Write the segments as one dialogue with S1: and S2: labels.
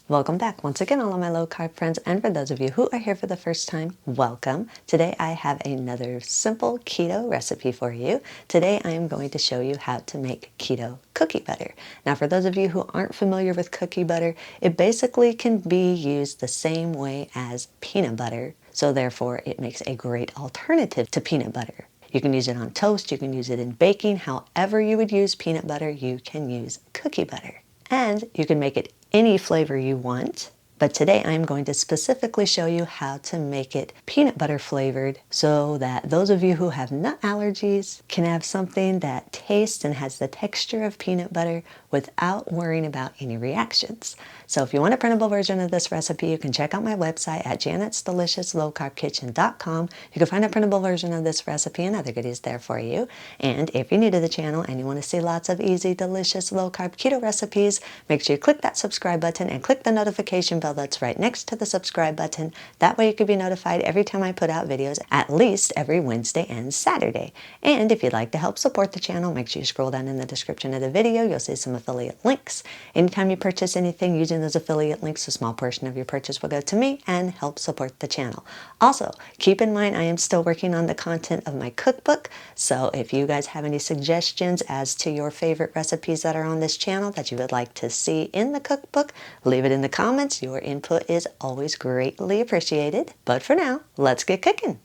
S1: Welcome back once again, all of my low-carb friends, and for those of you who are here for the first time, welcome. Today I have another simple keto recipe for you. Today I am going to show you how to make keto cookie butter. Now for those of you who aren't familiar with cookie butter, it basically can be used the same way as peanut butter, so therefore it makes a great alternative to peanut butter. You can use it on toast, you can use it in baking, however you would use peanut butter, you can use cookie butter. And you can make it any flavor you want, but today I'm going to specifically show you how to make it peanut butter flavored so that those of you who have nut allergies can have something that tastes and has the texture of peanut butter without worrying about any reactions. So if you want a printable version of this recipe, you can check out my website at janetsdeliciouslowcarbkitchen.com. You can find a printable version of this recipe and other goodies there for you. And if you're new to the channel and you want to see lots of easy, delicious, low-carb keto recipes, make sure you click that subscribe button and click the notification bell that's right next to the subscribe button. That way you can be notified every time I put out videos, at least every Wednesday and Saturday. And if you'd like to help support the channel, make sure you scroll down in the description of the video. You'll see some affiliate links. Anytime you purchase anything using those affiliate links, a small portion of your purchase will go to me and help support the channel. Also, keep in mind I am still working on the content of my cookbook, so if you guys have any suggestions as to your favorite recipes that are on this channel that you would like to see in the cookbook, leave it in the comments. Your input is always greatly appreciated. But for now, let's get cooking.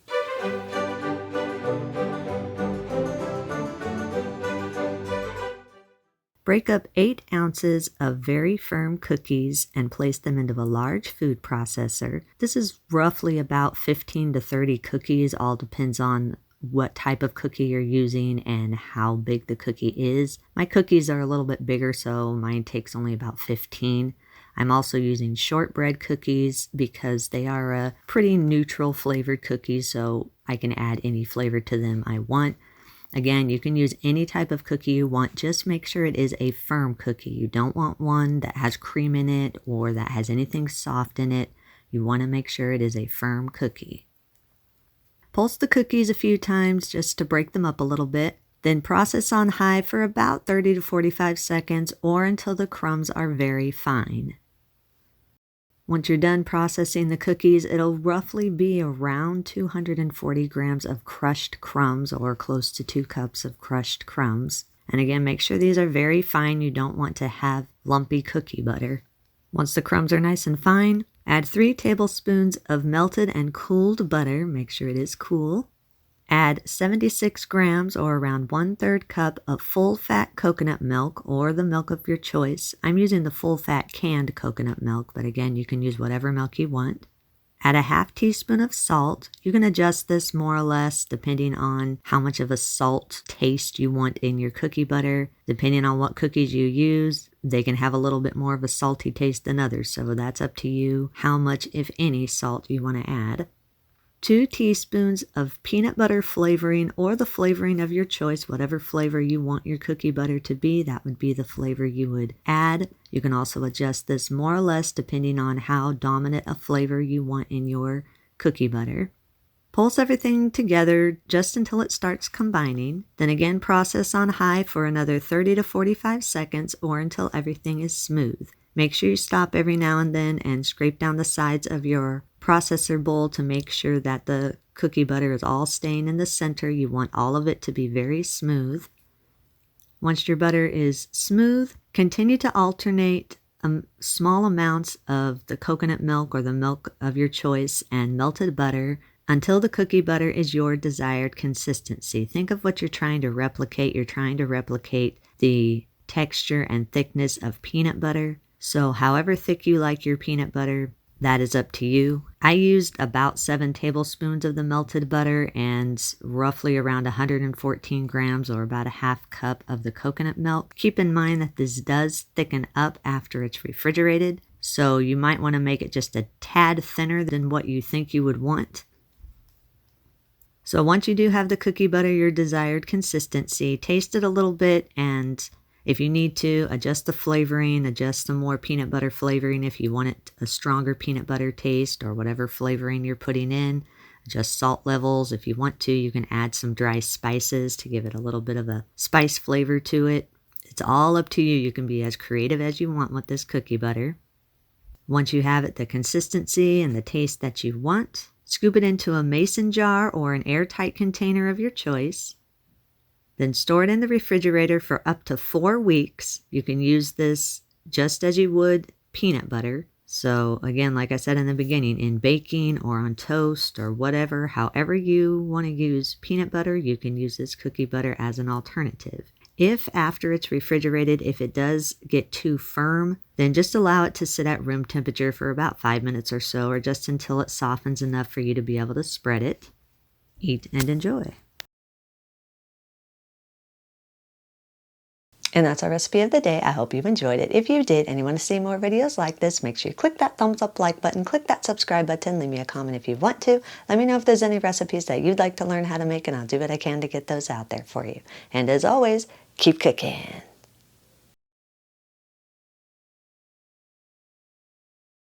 S1: Break up 8 ounces of very firm cookies and place them into a large food processor. This is roughly about 15 to 30 cookies, all depends on what type of cookie you're using and how big the cookie is. My cookies are a little bit bigger, so mine takes only about 15. I'm also using shortbread cookies because they are a pretty neutral flavored cookie, so I can add any flavor to them I want. Again, you can use any type of cookie you want. Just make sure it is a firm cookie. You don't want one that has cream in it or that has anything soft in it. You want to make sure it is a firm cookie. Pulse the cookies a few times just to break them up a little bit. Then process on high for about 30 to 45 seconds or until the crumbs are very fine. Once you're done processing the cookies, it'll roughly be around 240 grams of crushed crumbs or close to 2 cups of crushed crumbs. And again, make sure these are very fine. You don't want to have lumpy cookie butter. Once the crumbs are nice and fine, add 3 tablespoons of melted and cooled butter. Make sure it is cool. Add 76 grams or around 1/3 cup of full-fat coconut milk or the milk of your choice. I'm using the full-fat canned coconut milk, but again, you can use whatever milk you want. Add a half teaspoon of salt. You can adjust this more or less depending on how much of a salt taste you want in your cookie butter. Depending on what cookies you use, they can have a little bit more of a salty taste than others, so that's up to you how much, if any, salt you want to add. 2 teaspoons of peanut butter flavoring or the flavoring of your choice, whatever flavor you want your cookie butter to be, that would be the flavor you would add. You can also adjust this more or less depending on how dominant a flavor you want in your cookie butter. Pulse everything together just until it starts combining. Then again, process on high for another 30 to 45 seconds or until everything is smooth. Make sure you stop every now and then and scrape down the sides of your processor bowl to make sure that the cookie butter is all staying in the center. You want all of it to be very smooth. Once your butter is smooth, continue to alternate small amounts of the coconut milk or the milk of your choice and melted butter until the cookie butter is your desired consistency. Think of what you're trying to replicate. You're trying to replicate the texture and thickness of peanut butter. So however thick you like your peanut butter, that is up to you. I used about 7 tablespoons of the melted butter and roughly around 114 grams or about a half cup of the coconut milk. Keep in mind that this does thicken up after it's refrigerated, so you might want to make it just a tad thinner than what you think you would want. So once you do have the cookie butter your desired consistency, taste it a little bit, and if you need to, adjust the flavoring, adjust some more peanut butter flavoring if you want it a stronger peanut butter taste or whatever flavoring you're putting in. Adjust salt levels. If you want to, you can add some dry spices to give it a little bit of a spice flavor to it. It's all up to you. You can be as creative as you want with this cookie butter. Once you have it the consistency and the taste that you want, scoop it into a mason jar or an airtight container of your choice. Then store it in the refrigerator for up to 4 weeks. You can use this just as you would peanut butter. So again, like I said in the beginning, in baking or on toast or whatever, however you want to use peanut butter, you can use this cookie butter as an alternative. If after it's refrigerated, if it does get too firm, then just allow it to sit at room temperature for about 5 minutes or so, or just until it softens enough for you to be able to spread it. Eat and enjoy.
S2: And that's our recipe of the day. I hope you've enjoyed it. If you did and you want to see more videos like this, make sure you click that thumbs up like button, click that subscribe button, leave me a comment if you want to. Let me know if there's any recipes that you'd like to learn how to make, and I'll do what I can to get those out there for you. And as always, keep cooking.